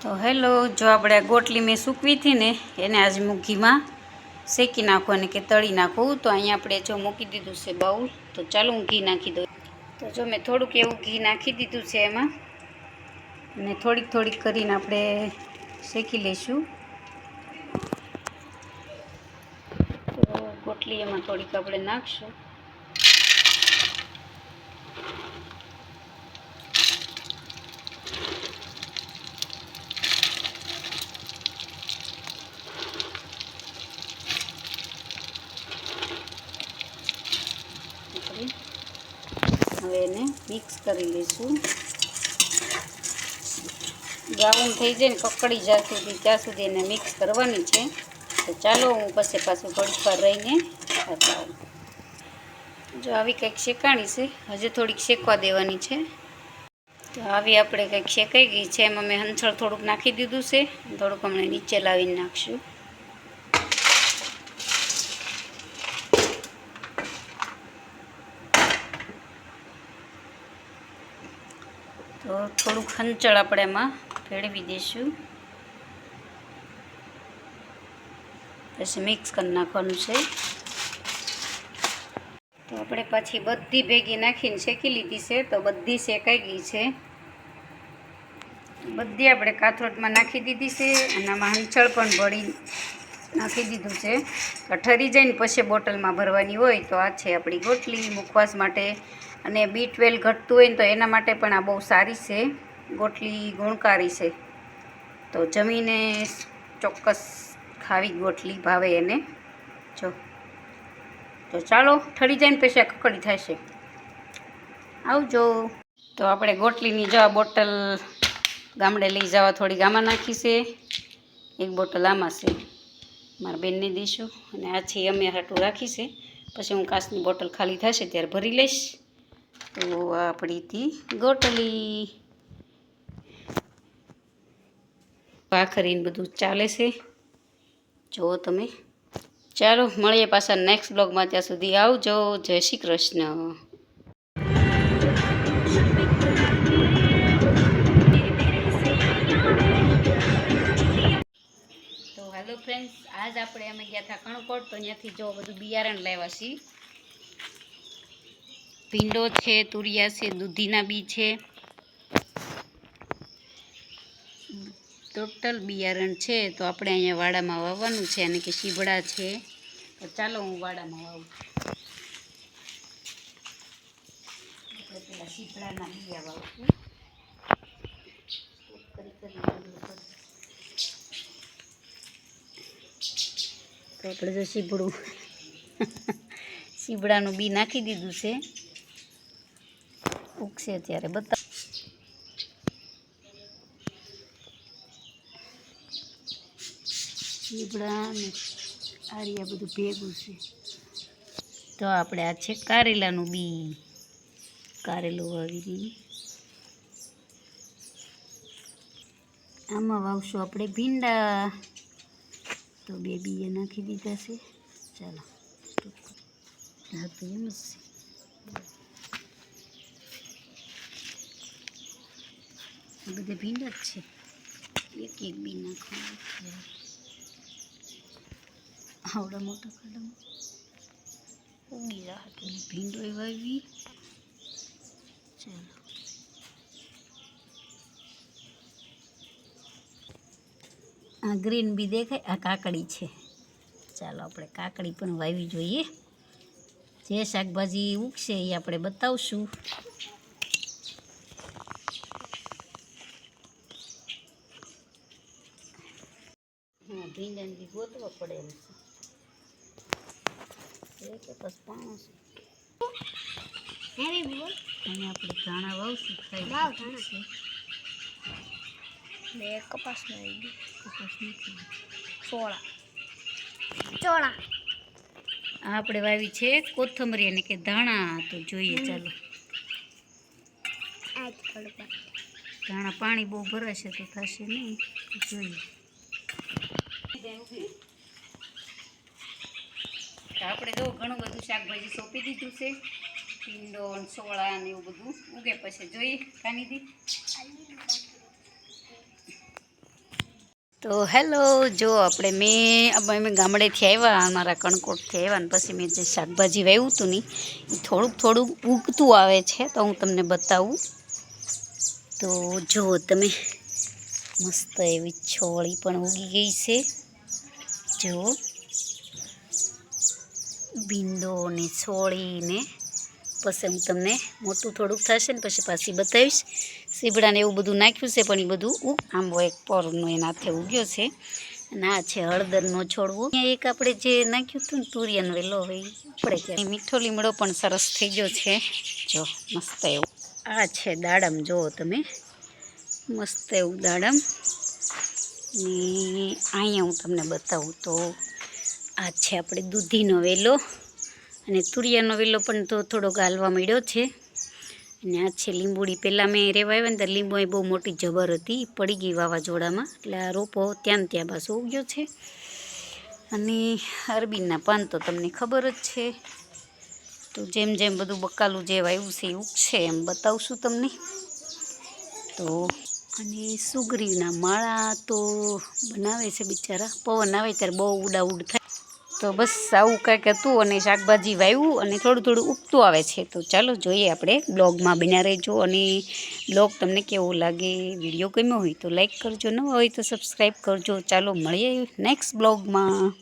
તો હેલો, જો આપણે ગોટલી મેં સૂકવી હતી ને એને આજ હું ઘીમાં શેકી નાખું અને કે તળી નાખું. તો અહીંયા આપણે જો મૂકી દીધું છે બાઉલ. તો ચાલો હું ઘી નાખી દઉં. તો જો મેં થોડુંક એવું ઘી નાખી દીધું છે એમાં, અને થોડીક થોડીક કરીને આપણે શેકી લઈશું. તો ગોટલી એમાં થોડીક આપણે નાખશું. હવે એને મિક્સ કરી લઈશું. બ્રાઉન થઈ જાય ને કકડી ત્યાં સુધી એને મિક્સ કરવાની છે. તો ચાલો હું પછી પાછું થોડીક વાર રહીને બતાવું. જો આવી કંઈક શેકાણી છે, હજુ થોડીક શેકવા દેવાની છે. તો આવી આપણે કંઈક શેકાઈ ગઈ છે. એમાં મેં હંચળ થોડુંક નાખી દીધું છે, થોડુંક હમણાં નીચે લાવીને નાખશું. તો થોડુંક હંચળ આપણે એમાં ભેળવી દઈશું, પછી મિક્સ કરી નાખવાનું છે. તો આપણે પાછી બધી ભેગી નાખીને શેકી લીધી છે. તો બધી શેકાઈ ગઈ છે. બધી આપણે કાથરોટમાં નાખી દીધી છે, અને આમાં હંચળ પણ ભળી નાખી દીધું છે. તો ઠરી જાય ને પછી બોટલમાં ભરવાની હોય. તો આ છે આપણી ગોટલી મુખવાસ માટે. અને B12 ઘટતું હોય ને તો એના માટે પણ આ બહુ સારી છે. ગોટલી ગુણકારી છે. તો જમીને ચોક્કસ ખાવી ગોટલી ભાવે એને. જો તો ચાલો, ઠરી જાય ને પછી કકડી થશે. આવજો. તો આપણે ગોટલીની જો આ બોટલ ગામડે લઈ જવા થોડીક આમાં નાખી છે, એક બોટલ આમાં છે. મારા બેનને દઈશું, અને આ છે અમે હાટું રાખી છે. પછી હું કાચની બોટલ ખાલી થશે ત્યારે ભરી લઈશ. તો આપણી હતી ગોટલી. ભાખરીને બધું ચાલે છે, જુઓ તમે. ચાલો મળીએ પાછા નેક્સ્ટ બ્લોગમાં. ત્યાં સુધી આવજો. જય શ્રી કૃષ્ણ. તો હેલો ફ્રેન્ડ્સ, આજ આપણે અમે ગયા હતા કણકોટ. તો ત્યાંથી જો બધું બિયારણ લાવ્યા છીએ. ભીંડો છે, તુરિયા છે, દૂધીના બી છે, ટોટલ બિયારણ છે. તો આપણે અહીંયા વાડામાં વાવવાનું છે, અને કે શીભડા છે. તો ચાલો હું વાડામાં વાવું. આપણે પેલા શીભડાના બિયા વાવશું. તો આપણે જો શીભડાનું બી નાખી દીધું છે. ઉગશે ત્યારે બતાવ. શીભડા ને આરિયા બધું ભેગું છે. તો આપણે આ છે કારેલાનું બી. કારેલું વાવી દઈએ. આમાં વાવશું આપણે ભીંડા. તો 2 બીએ નાખી દીધા છે. ચાલો, હા તો એમ જ છે. બધે ભીંડા જ છે. એક એક બી નાખવાનું. આવડા મોટા ખાડામાં ઉગી રહ્યા તો ભીંડો વાવી. ચાલો, આ ગ્રીન બી દેખાય. આ કાકડી છે. ચાલો આપણે કાકડી પણ વાવી જોઈએ. જે શાકભાજી ઉગશે એ આપણે બતાવશું. હા, ભીંડાને બી ગોતવા પડે એમ છે. કે બસ પાણો છે. અને આપણે ધાણા વાવશું. કપાસ ચોળા આપણે વાવી છે કોથમરી અને કે ધાણા. તો જોઈએ ચાલો. ધાણા પાણી બહુ ભરાશે તો થશે નહીં. જોઈએ. આપણે જો ઘણું બધું શાકભાજી સોંપી દીધું છે. ભીંડો, સોળા ને એવું બધું ઉગે પછી જોઈએ. કાનીથી તો હેલો, જો અમે ગામડેથી આવ્યા, અમારા કણકોટથી આવ્યા ને પછી મેં જે શાકભાજી વાવ્યું હતું ને એ થોડુંક ઉગતું આવે છે, તો હું તમને બતાવું. તો જુઓ તમે, મસ્ત એવી છોળી પણ ઉગી ગઈ છે. જુઓ, ભીંડો ને છોળી ને પછી હું તમને મોટું થોડુંક થશે ને પછી પાછી બતાવીશ. સીબડાને એવું બધું નાખ્યું છે, પણ એ બધું આંબો એક પરનો એના હાથે ઉગ્યો છે. અને આ છે હળદરનો છોડવો. અહીંયા એક આપણે જે નાખ્યું હતું ને તુરિયાનો વેલો, હવે આપણે ત્યાં મીઠો લીમડો પણ સરસ થઈ ગયો છે. જો મસ્ત એવું આ છે દાડમ, જુઓ તમે, મસ્ત એવું દાડમ. ને અહીંયા હું તમને બતાવું તો આ છે આપણે દૂધીનો વેલો, અને તુરિયાનો વેલો પણ તો થોડોક હાલવા મળ્યો છે. અને આ છે લીંબુડી. પહેલાં મેં રેવા આવ્યા ને ત્યારે લીંબુ એ બહુ મોટી જબર હતી, પડી ગઈ વાવાઝોડામાં, એટલે આ રોપો ત્યાં પાછો ઉગ્યો છે. અને અરબીના પાન તો તમને ખબર જ છે. તો જેમ જેમ બધું બકાલું જે વાવ્યું છે એ ઉગશે એમ બતાવશું તમને. તો અને સુગરીના માળા તો બનાવે છે બિચારા, પવન આવે ત્યારે બહુ ઉડાઉડ થાય. તો બસ આવું કાંઈક હતું, અને શાકભાજી વાવ્યું અને થોડું ઉગતું આવે છે. તો ચાલો જોઈએ આપણે બ્લોગમાં બન્યા રહેજો. અને બ્લોગ તમને કેવો લાગે, વિડીયો ગમ્યો હોય તો લાઈક કરજો, ન હોય તો સબસ્ક્રાઈબ કરજો. ચાલો મળીએ નેક્સ્ટ બ્લોગમાં.